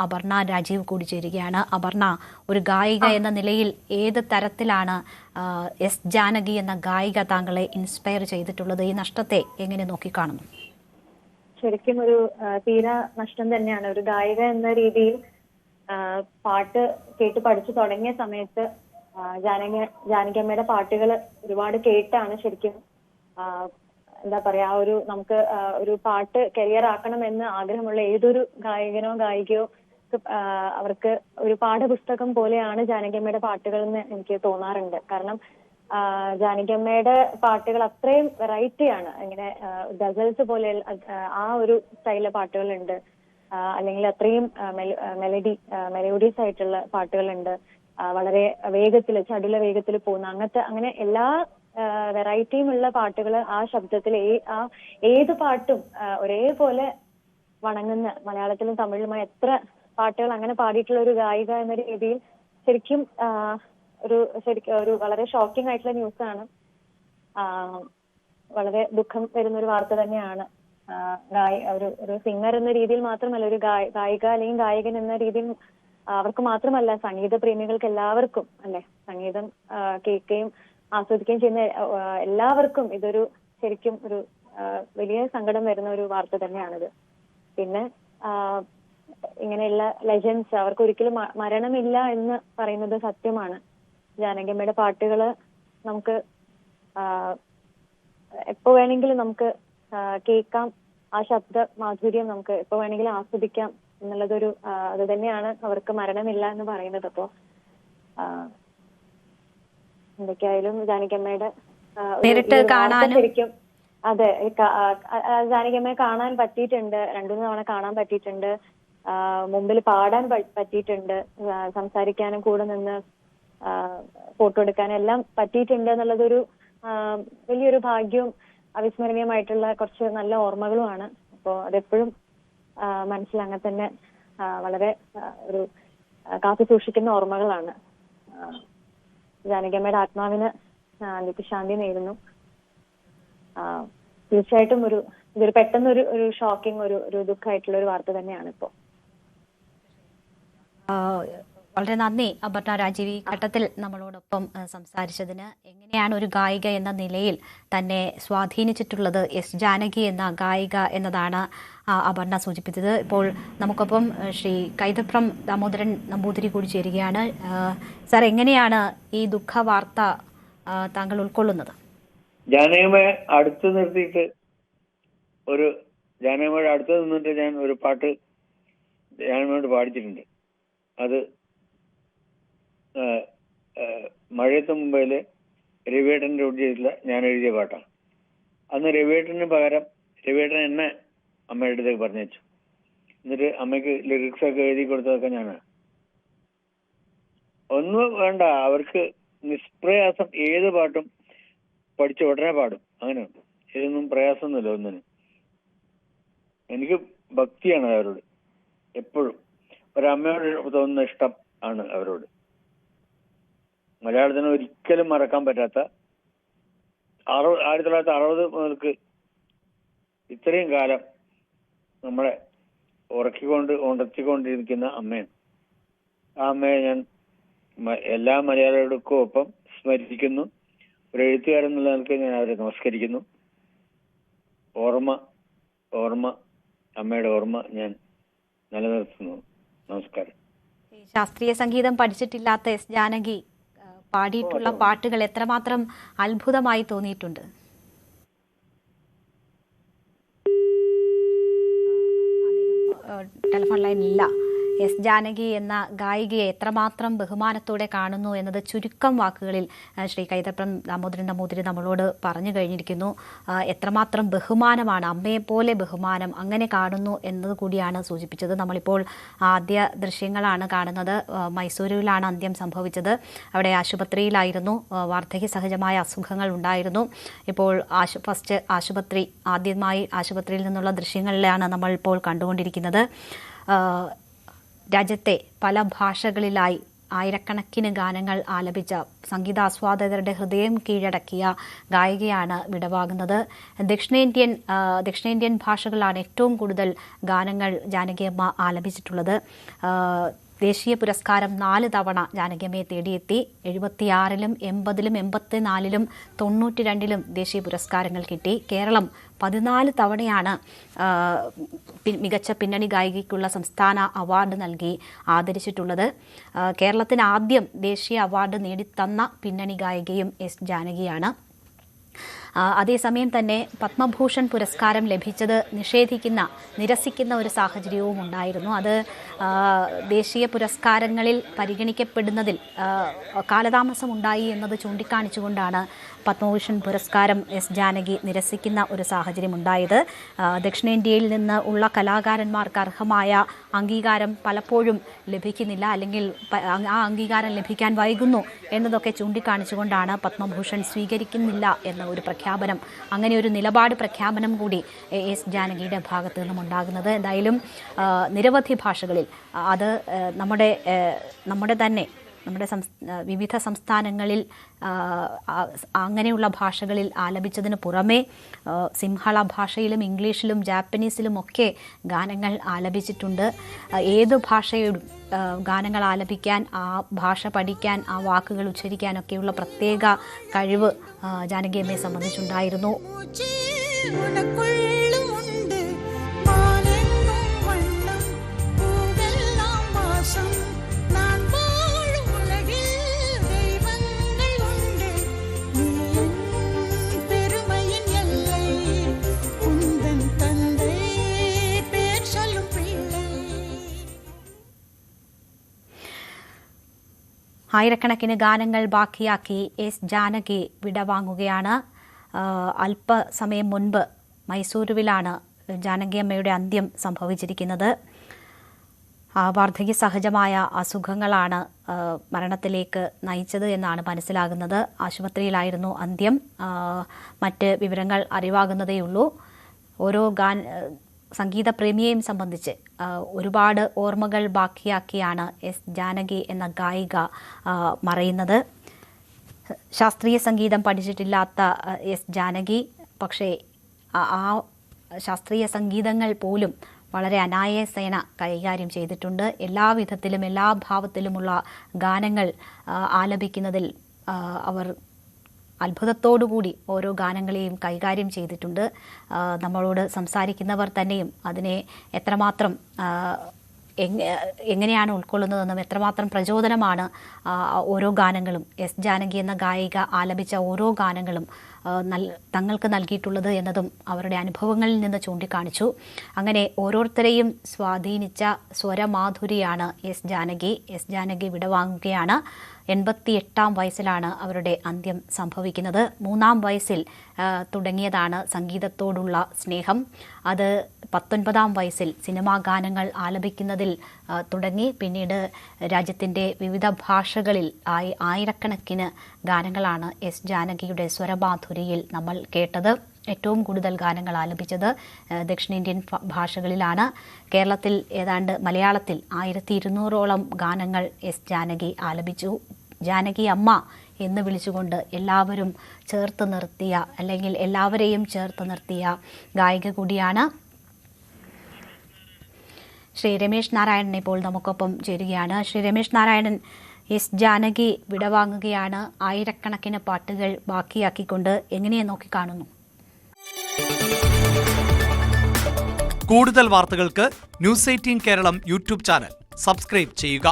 അപർണ രാജീവ് കൂടി ചേരുകയാണ്. അപർണ, ഒരു ഗായിക എന്ന നിലയിൽ ഏത് തരത്തിലാണ് എസ് ജാനകി എന്ന ഗായിക താങ്കളെ ഇൻസ്പയർ ചെയ്തിട്ടുള്ളത്? ഈ നഷ്ടത്തെ എങ്ങനെ നോക്കിക്കാണുന്നു? ശരിക്കും ഒരു തീരാ നഷ്ടം തന്നെയാണ്. ഒരു ഗായിക എന്ന രീതിയിൽ പാട്ട് കേട്ട് പഠിച്ചു തുടങ്ങിയ സമയത്ത് ജാനകിയമ്മയുടെ പാട്ടുകൾ ഒരുപാട് കേട്ടാണ് ശരിക്കും എന്താ പറയാ നമുക്ക് ഒരു പാട്ട് കരിയർ ആക്കണമെന്ന് ആഗ്രഹമുള്ള ഏതൊരു ഗായകനോ ഗായികയോ അവർക്ക് ഒരു പാഠപുസ്തകം പോലെയാണ് ജാനകിയമ്മയുടെ പാട്ടുകൾ എന്ന് എനിക്ക് തോന്നാറുണ്ട്. കാരണം ജാനകിയമ്മയുടെ പാട്ടുകൾ അത്രയും വെറൈറ്റിയാണ്. ഇങ്ങനെ ഗസൽസ് പോലെ ആ ഒരു സ്റ്റൈലിലെ പാട്ടുകളുണ്ട്, അല്ലെങ്കിൽ അത്രയും മെലോഡിയസ് ആയിട്ടുള്ള പാട്ടുകളുണ്ട്, വളരെ വേഗത്തിൽ ചടുല വേഗത്തിൽ പോകുന്ന അങ്ങനെ എല്ലാ വെറൈറ്റിയും ഉള്ള പാട്ടുകൾ ആ ശബ്ദത്തിൽ ഏത് പാട്ടും ഒരേപോലെ വണങ്ങുന്ന, മലയാളത്തിലും തമിഴിലുമായി എത്ര പാട്ടുകൾ അങ്ങനെ പാടിയിട്ടുള്ള ഒരു ഗായിക എന്ന രീതിയിൽ ശരിക്കും ഒരു വളരെ ഷോക്കിംഗ് ആയിട്ടുള്ള ന്യൂസാണ്. വളരെ ദുഃഖം വരുന്ന ഒരു വാർത്ത തന്നെയാണ്. ഒരു സിംഗർ എന്ന രീതിയിൽ മാത്രമല്ല, ഒരു ഗായിക അല്ലെങ്കിൽ ഗായകൻ എന്ന രീതിയിൽ അവർക്ക് മാത്രമല്ല, സംഗീത പ്രേമികൾക്ക് എല്ലാവർക്കും അല്ലെ, സംഗീതം കേൾക്കുകയും ആസ്വദിക്കുകയും ചെയ്യുന്ന എല്ലാവർക്കും ഇതൊരു ശരിക്കും ഒരു വലിയ സങ്കടം വരുന്ന ഒരു വാർത്ത തന്നെയാണിത്. പിന്നെ ഇങ്ങനെയുള്ള ലെജൻസ് അവർക്ക് ഒരിക്കലും മരണമില്ല എന്ന് പറയുന്നത് സത്യമാണ്. ജാനകിയമ്മയുടെ പാട്ടുകള് നമുക്ക് എപ്പോ വേണമെങ്കിലും നമുക്ക് കേൾക്കാം. ആ ശബ്ദ മാധുര്യം നമുക്ക് എപ്പോ വേണമെങ്കിലും ആസ്വദിക്കാം എന്നുള്ളതൊരു അത് തന്നെയാണ് അവർക്ക് മരണമില്ല എന്ന് പറയുന്നത്. അപ്പോ എന്തൊക്കെയായാലും ജാനകിയമ്മയുടെ ശരിക്കും അതെ, ജാനകിയമ്മയെ കാണാൻ പറ്റിയിട്ടുണ്ട്, 2-3 തവണ കാണാൻ പറ്റിയിട്ടുണ്ട്, മുമ്പിൽ പാടാൻ പറ്റിയിട്ടുണ്ട്, സംസാരിക്കാനും കൂടെ നിന്ന് ഫോട്ടോ എടുക്കാനും എല്ലാം പറ്റിയിട്ടുണ്ട് എന്നുള്ളതൊരു വലിയൊരു ഭാഗ്യവും അവിസ്മരണീയമായിട്ടുള്ള കുറച്ച് നല്ല ഓർമ്മകളുമാണ്. അപ്പോൾ അതെപ്പോഴും മനസ്സിൽ അങ്ങനെ തന്നെ വളരെ ഒരു കാത്തു സൂക്ഷിക്കുന്ന ഓർമ്മകളാണ്. ജാനകിയമ്മയുടെ ആത്മാവിന് നിത്യശാന്തി നേരുന്നു. തീർച്ചയായിട്ടും ഇതൊരു പെട്ടെന്നൊരു ഷോക്കിംഗ് ഒരു ദുഃഖമായിട്ടുള്ള ഒരു വാർത്ത തന്നെയാണ് ഇപ്പോ. വളരെ നന്ദി അപർണ രാജീവ്, ഈ ഘട്ടത്തിൽ നമ്മളോടൊപ്പം സംസാരിച്ചതിന്. എങ്ങനെയാണ് ഒരു ഗായിക എന്ന നിലയിൽ തന്നെ സ്വാധീനിച്ചിട്ടുള്ളത് എസ് ജാനകി എന്ന ഗായിക എന്നതാണ് അപർണ സൂചിപ്പിച്ചത്. ഇപ്പോൾ നമുക്കൊപ്പം ശ്രീ കൈതപ്രം ദാമോദരൻ നമ്പൂതിരി കൂടി ചേരുകയാണ്. സാർ, എങ്ങനെയാണ് ഈ ദുഃഖ വാർത്ത താങ്കൾ ഉൾക്കൊള്ളുന്നത്? ജാനകിയമ്മയെ അടുത്ത് നിർത്തിയിട്ട് ജാനകിയമ്മയുടെ അടുത്ത് നിന്നിട്ട് ഞാൻ ഒരു പാട്ട് ജാനകിയമ്മയോട് പാടിച്ചിട്ടുണ്ട്. അത് മഴയത്ത് മുംബൈയിലെ രവിയേട്ടൻ്റെ ചെയ്തിട്ടുള്ള ഞാൻ എഴുതിയ പാട്ടാണ്. അന്ന് രവിയേട്ടന് പകരം രവിയേട്ടൻ എന്നെ അമ്മയുടെ അടുത്തേക്ക് പറഞ്ഞു വെച്ചു. എന്നിട്ട് അമ്മയ്ക്ക് ലിറിക്സ് ഒക്കെ എഴുതി കൊടുത്തതൊക്കെ ഞാനാണ്. ഒന്നും വേണ്ട, അവർക്ക് നിഷ്പ്രയാസം ഏത് പാട്ടും പഠിച്ച ഉടനെ പാടും. അങ്ങനെയുണ്ട്, ഇതൊന്നും പ്രയാസമൊന്നുമില്ല ഒന്നിനും. എനിക്ക് ഭക്തിയാണ് അവരോട് എപ്പോഴും. ഒരമ്മയോട് തോന്നുന്ന ഇഷ്ടം ആണ് അവരോട്. മലയാളത്തിന് ഒരിക്കലും മറക്കാൻ പറ്റാത്ത 1960 മുതൽക്ക് ഇത്രയും കാലം നമ്മളെ ഉണർത്തിക്കൊണ്ടിരിക്കുന്ന അമ്മയാണ്. ആ അമ്മയെ ഞാൻ എല്ലാ മലയാളികൾക്കും ഒപ്പം സ്മരിക്കുന്നു. ഒരു എഴുത്തുകാരൻ എന്നുള്ള നിലയ്ക്ക് ഞാൻ അവരെ നമസ്കരിക്കുന്നു. അമ്മയുടെ ഓർമ്മ ഞാൻ നിലനിർത്തുന്നു. നമസ്കാരം. ശാസ്ത്രീയ സംഗീതം പഠിച്ചിട്ടില്ലാത്ത എസ് ജാനകി പാടിയിട്ടുള്ള പാട്ടുകൾ എത്രമാത്രം അത്ഭുതമായി തോന്നിയിട്ടുണ്ട്. ടെലിഫോൺ ലൈനില്ല. എസ് ജാനകി എന്ന ഗായികയെ എത്രമാത്രം ബഹുമാനത്തോടെ കാണുന്നു എന്നത് ചുരുക്കം വാക്കുകളിൽ ശ്രീ കൈതപ്രം ദാമോദരൻ നമ്പൂതിരി നമ്മളോട് പറഞ്ഞു കഴിഞ്ഞിരിക്കുന്നു. എത്രമാത്രം ബഹുമാനമാണ്, അമ്മയെപ്പോലെ ബഹുമാനം അങ്ങനെ കാണുന്നു എന്നത് കൂടിയാണ് സൂചിപ്പിച്ചത്. നമ്മളിപ്പോൾ ആദ്യ ദൃശ്യങ്ങളാണ് കാണുന്നത്. മൈസൂരുവിലാണ് അന്ത്യം സംഭവിച്ചത്. അവിടെ ആശുപത്രിയിലായിരുന്നു. വാർദ്ധക്യ സഹജമായ അസുഖങ്ങൾ ഉണ്ടായിരുന്നു. ഇപ്പോൾ ഫസ്റ്റ് ആദ്യമായി ആശുപത്രിയിൽ നിന്നുള്ള ദൃശ്യങ്ങളിലാണ് നമ്മൾ ഇപ്പോൾ കണ്ടുകൊണ്ടിരിക്കുന്നത്. രാജ്യത്തെ പല ഭാഷകളിലായി ആയിരക്കണക്കിന് ഗാനങ്ങൾ ആലപിച്ച സംഗീതാസ്വാദകരുടെ ഹൃദയം കീഴടക്കിയ ഗായികയാണ് വിടവാങ്ങുന്നത്. ദക്ഷിണേന്ത്യൻ ഭാഷകളാണ് ഏറ്റവും കൂടുതൽ ഗാനങ്ങൾ ജാനകിയമ്മ ആലപിച്ചിട്ടുള്ളത്. ദേശീയ പുരസ്കാരം 4 തവണ ജാനകിയമ്മയെ തേടിയെത്തി. 76-ലും 80-ലും 84-ലും 92-ലും ദേശീയ പുരസ്കാരങ്ങൾ കിട്ടി. കേരളം 14 തവണയാണ് മികച്ച പിന്നണി ഗായികയ്ക്കുള്ള സംസ്ഥാന അവാർഡ് നൽകി ആദരിച്ചിട്ടുള്ളത്. കേരളത്തിന് ആദ്യം ദേശീയ അവാർഡ് നേടിത്തന്ന പിന്നണി ഗായികയും എസ് ജാനകിയാണ്. അതേസമയം തന്നെ പത്മഭൂഷൺ പുരസ്കാരം ലഭിച്ചത് നിരസിക്കുന്ന ഒരു സാഹചര്യവും ഉണ്ടായിരുന്നു. അത് ദേശീയ പുരസ്കാരങ്ങളിൽ പരിഗണിക്കപ്പെടുന്നതിൽ കാലതാമസമുണ്ടായി എന്നത് ചൂണ്ടിക്കാണിച്ചുകൊണ്ടാണ് പത്മഭൂഷൺ പുരസ്കാരം എസ് ജാനകി നിരസിക്കുന്ന ഒരു സാഹചര്യമുണ്ടായത്. ദക്ഷിണേന്ത്യയിൽ നിന്ന് ഉള്ള കലാകാരന്മാർക്ക് അർഹമായ അംഗീകാരം പലപ്പോഴും ലഭിക്കുന്നില്ല, അല്ലെങ്കിൽ ആ അംഗീകാരം ലഭിക്കാൻ വൈകുന്നു എന്നതൊക്കെ ചൂണ്ടിക്കാണിച്ചുകൊണ്ടാണ് പത്മഭൂഷൺ സ്വീകരിക്കുന്നില്ല എന്ന ഒരു പ്രഖ്യാപനം, അങ്ങനെ ഒരു നിലപാട് പ്രഖ്യാപനം കൂടി എസ് ജാനകിയുടെ ഭാഗത്തു നിന്നും ഉണ്ടാകുന്നത്. എന്തായാലും നിരവധി ഭാഷകളിൽ അത് നമ്മുടെ വിവിധ സംസ്ഥാനങ്ങളിൽ അങ്ങനെയുള്ള ഭാഷകളിൽ ആലപിച്ചതിന് പുറമെ സിംഹള ഭാഷയിലും ഇംഗ്ലീഷിലും ജാപ്പനീസിലും ഒക്കെ ഗാനങ്ങൾ ആലപിച്ചിട്ടുണ്ട്. ഏത് ഭാഷയോടും ഗാനങ്ങൾ ആലപിക്കാൻ, ആ ഭാഷ പഠിക്കാൻ, ആ വാക്കുകൾ ഉച്ചരിക്കാനൊക്കെയുള്ള പ്രത്യേക കഴിവ് ജാനകിയമ്മയെ സംബന്ധിച്ചുണ്ടായിരുന്നു. ആയിരക്കണക്കിന് ഗാനങ്ങൾ ബാക്കിയാക്കി എസ് ജാനകി വിടവാങ്ങുകയാണ്. അല്പസമയം മുൻപ് മൈസൂരുവിലാണ് ജാനകിയമ്മയുടെ അന്ത്യം സംഭവിച്ചിരിക്കുന്നത്. വാർദ്ധക്യ സഹജമായ അസുഖങ്ങളാണ് മരണത്തിലേക്ക് നയിച്ചത് എന്നാണ് മനസ്സിലാകുന്നത്. ആശുപത്രിയിലായിരുന്നു അന്ത്യം. മറ്റ് വിവരങ്ങൾ അറിവാകുന്നതേയുള്ളൂ. ഓരോ സംഗീതപ്രേമിയെയും സംബന്ധിച്ച് ഒരുപാട് ഓർമ്മകൾ ബാക്കിയാക്കിയാണ് എസ് ജാനകി എന്ന ഗായിക മറയുന്നത്. ശാസ്ത്രീയ സംഗീതം പഠിച്ചിട്ടില്ലാത്ത എസ് ജാനകി പക്ഷേ ആ ശാസ്ത്രീയ സംഗീതങ്ങൾ പോലും വളരെ അനായാസേന കൈകാര്യം ചെയ്തിട്ടുണ്ട്. എല്ലാ വിധത്തിലും എല്ലാ ഭാവത്തിലുമുള്ള ഗാനങ്ങൾ ആലപിക്കുന്നതിൽ അവർ അത്ഭുതത്തോടുകൂടി ഓരോ ഗാനങ്ങളെയും കൈകാര്യം ചെയ്തിട്ടുണ്ട്. നമ്മളോട് സംസാരിക്കുന്നവർ തന്നെയും അതിനെ എത്രമാത്രം എങ്ങനെയാണ് ഉൾക്കൊള്ളുന്നതെന്നും എത്രമാത്രം പ്രചോദനമാണ് ഓരോ ഗാനങ്ങളും, എസ് ജാനകി എന്ന ഗായിക ആലപിച്ച ഓരോ ഗാനങ്ങളും തങ്ങൾക്ക് നൽകിയിട്ടുള്ളത് എന്നതും അവരുടെ അനുഭവങ്ങളിൽ നിന്ന് ചൂണ്ടിക്കാണിച്ചു. അങ്ങനെ ഓരോരുത്തരെയും സ്വാധീനിച്ച സ്വരമാധുരിയാണ് എസ് ജാനകി. എസ് ജാനകി വിടവാങ്ങുകയാണ്. 88-ാം വയസ്സിലാണ് അവരുടെ അന്ത്യം സംഭവിക്കുന്നത്. 3-ാം വയസ്സിൽ തുടങ്ങിയതാണ് സംഗീതത്തോടുള്ള സ്നേഹം. അത് 19-ാം വയസ്സിൽ സിനിമാ ഗാനങ്ങൾ ആലപിക്കുന്നതിൽ തുടങ്ങി. പിന്നീട് രാജ്യത്തിൻ്റെ വിവിധ ഭാഷകളിൽ ആയിരക്കണക്കിന് ഗാനങ്ങളാണ് എസ് ജാനകിയുടെ സ്വരമാധുരിയിൽ നമ്മൾ കേട്ടത്. ഏറ്റവും കൂടുതൽ ഗാനങ്ങൾ ആലപിച്ചത് ദക്ഷിണേന്ത്യൻ ഭാഷകളിലാണ്. കേരളത്തിൽ ഏതാണ്ട് മലയാളത്തിൽ 1200ഓളം ഗാനങ്ങൾ എസ് ജാനകി ആലപിച്ചു. ജാനകി അമ്മ എന്ന് വിളിച്ചുകൊണ്ട് എല്ലാവരും ചേർത്ത് നിർത്തിയ, അല്ലെങ്കിൽ എല്ലാവരെയും ചേർത്ത് നിർത്തിയ ഗായിക കൂടിയാണ്. ശ്രീ രമേശ് നാരായണൻ ഇപ്പോൾ നമുക്കൊപ്പം ചേരുകയാണ്. ശ്രീ രമേശ് നാരായണൻ, എസ് ജാനകി വിടവാങ്ങുകയാണ്. ആയിരക്കണക്കിന് പാട്ടുകൾ ബാക്കിയാക്കിക്കൊണ്ട് എങ്ങനെയെ നോക്കിക്കാണുന്നു? കൂടുതൽ വാർത്തകൾക്ക് news 18 Keralam YouTube channel subscribe ചെയ്യുക.